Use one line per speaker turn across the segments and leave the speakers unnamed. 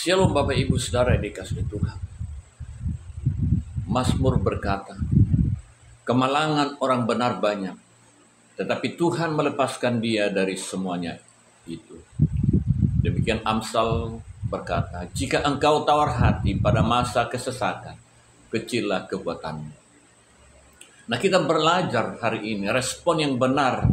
Shalom Bapak Ibu Saudara yang dikasihi Tuhan. Mazmur berkata, kemalangan orang benar banyak, tetapi Tuhan melepaskan dia dari semuanya itu. Demikian Amsal berkata, jika engkau tawar hati pada masa kesesakan, kecillah kekuatanmu. Nah, kita belajar hari ini respon yang benar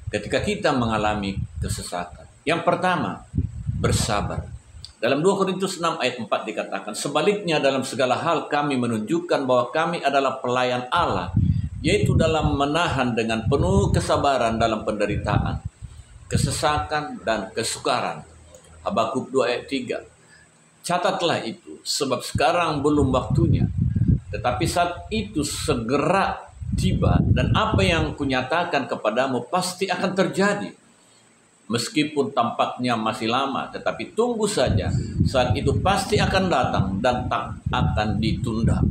ketika kita mengalami kesesakan. Yang pertama, bersabar. Dalam 2 Korintus 6 ayat 4 dikatakan, sebaliknya dalam segala hal kami menunjukkan bahwa kami adalah pelayan Allah, yaitu dalam menahan dengan penuh kesabaran dalam penderitaan, kesesakan, dan kesukaran. Habakuk 2 ayat 3. Catatlah itu, sebab sekarang belum waktunya, tetapi saat itu segera tiba, dan apa yang kunyatakan kepadamu pasti akan terjadi. Meskipun tampaknya masih lama, tetapi tunggu saja, saat itu pasti akan datang dan tak akan ditunda.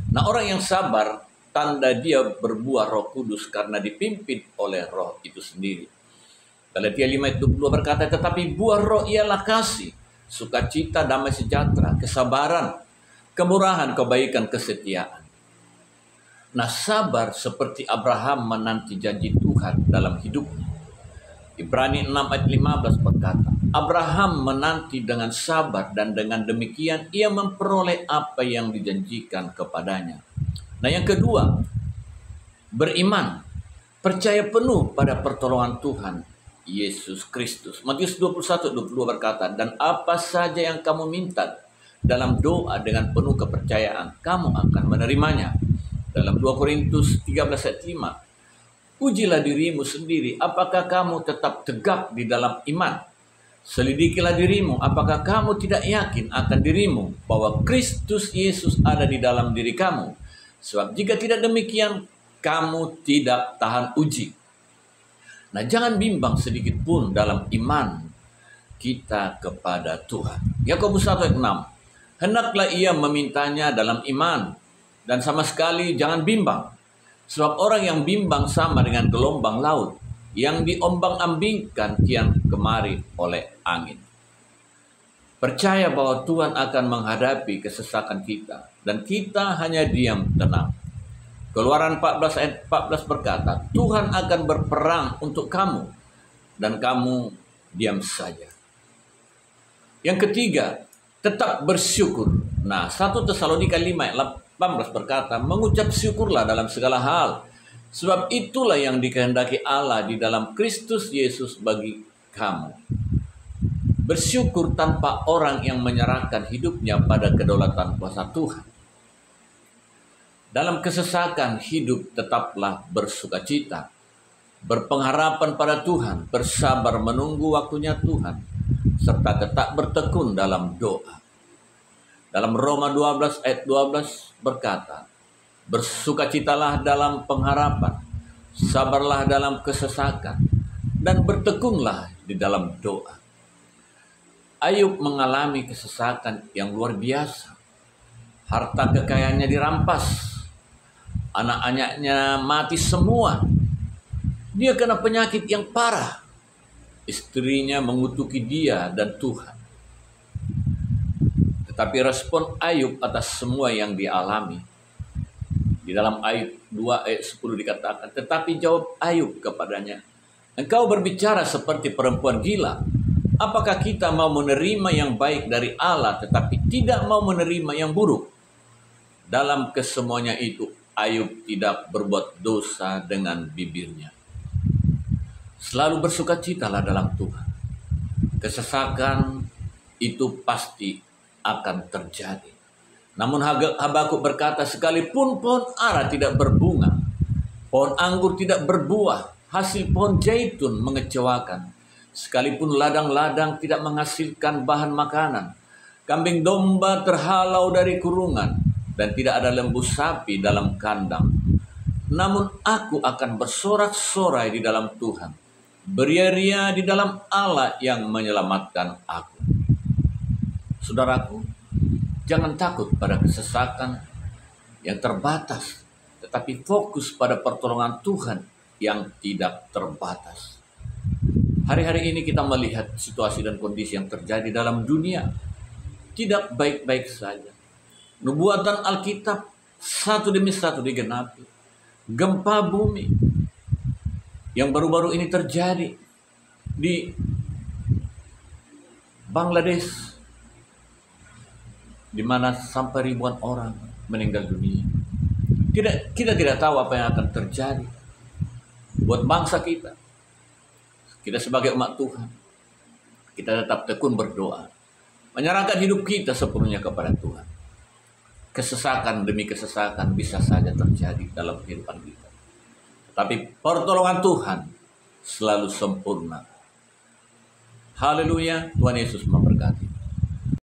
Nah, orang yang sabar, tanda dia berbuah Roh Kudus karena dipimpin oleh Roh itu sendiri. Galatia 5 ayat 22 berkata, tetapi buah Roh ialah kasih, sukacita, damai sejahtera, kesabaran, kemurahan, kebaikan, kesetiaan. Nah, sabar seperti Abraham menanti janji Tuhan dalam hidupnya. Ibrani 6 ayat 15 berkata, Abraham menanti dengan sabar dan dengan demikian ia memperoleh apa yang dijanjikan kepadanya. Nah, yang kedua, beriman, percaya penuh pada pertolongan Tuhan Yesus Kristus. Matius 21:22 berkata, dan apa saja yang kamu minta dalam doa dengan penuh kepercayaan, kamu akan menerimanya. Dalam 2 Korintus 13 ayat 5, ujilah dirimu sendiri, apakah kamu tetap tegak di dalam iman. Selidikilah dirimu, apakah kamu tidak yakin akan dirimu bahwa Kristus Yesus ada di dalam diri kamu. Sebab jika tidak demikian, kamu tidak tahan uji. Nah, jangan bimbang sedikit pun dalam iman kita kepada Tuhan. Yakobus 1 ayat 6, hendaklah ia memintanya dalam iman, dan sama sekali jangan bimbang. Sebab orang yang bimbang sama dengan gelombang laut yang diombang-ambingkan kian kemari oleh angin. Percaya bahwa Tuhan akan menghadapi kesesakan kita dan kita hanya diam tenang. Keluaran 14 ayat 14 berkata, Tuhan akan berperang untuk kamu dan kamu diam saja. Yang ketiga, tetap bersyukur. Nah, 1 Tesalonika 5 ayat 18 berkata, mengucap syukurlah dalam segala hal, sebab itulah yang dikehendaki Allah di dalam Kristus Yesus bagi kamu. Bersyukur tanpa orang yang menyerahkan hidupnya pada kedaulatan kuasa Tuhan. Dalam kesesakan hidup tetaplah bersukacita, berpengharapan pada Tuhan, bersabar menunggu waktunya Tuhan, serta tetap bertekun dalam doa. Dalam Roma 12 ayat 12 berkata, bersukacitalah dalam pengharapan, sabarlah dalam kesesakan, dan bertekunlah di dalam doa. Ayub mengalami kesesakan yang luar biasa. Harta kekayaannya dirampas, anak-anaknya mati semua. Dia kena penyakit yang parah. Istrinya mengutuki dia dan Tuhan. Tetapi respon Ayub atas semua yang dialami, di dalam Ayub 2 ayat 10 dikatakan, tetapi jawab Ayub kepadanya, engkau berbicara seperti perempuan gila. Apakah kita mau menerima yang baik dari Allah tetapi tidak mau menerima yang buruk? Dalam kesemuanya itu Ayub tidak berbuat dosa dengan bibirnya. Selalu bersukacitalah dalam Tuhan. Kesesakan itu pasti akan terjadi. Namun Habakuk berkata, sekalipun pohon ara tidak berbunga, pohon anggur tidak berbuah, hasil pohon zaitun mengecewakan, sekalipun ladang-ladang tidak menghasilkan bahan makanan, kambing domba terhalau dari kurungan, dan tidak ada lembu sapi dalam kandang, namun aku akan bersorak-sorai di dalam Tuhan, beria-ria di dalam Allah yang menyelamatkan aku. Saudaraku, jangan takut pada kesesakan yang terbatas, tetapi fokus pada pertolongan Tuhan yang tidak terbatas. Hari-hari ini kita melihat situasi dan kondisi yang terjadi dalam dunia. tidak baik-baik saja. Nubuatan Alkitab satu demi satu digenapi. Gempa bumi yang baru-baru ini terjadi di Bangladesh, di mana sampai ribuan orang meninggal dunia. Kita tidak tahu apa yang akan terjadi buat bangsa kita. Kita sebagai umat Tuhan, kita tetap tekun berdoa, menyerahkan hidup kita sepenuhnya kepada Tuhan. Kesesakan demi kesesakan bisa saja terjadi dalam kehidupan kita, tapi pertolongan Tuhan selalu sempurna. Haleluya, Tuhan Yesus memberkati.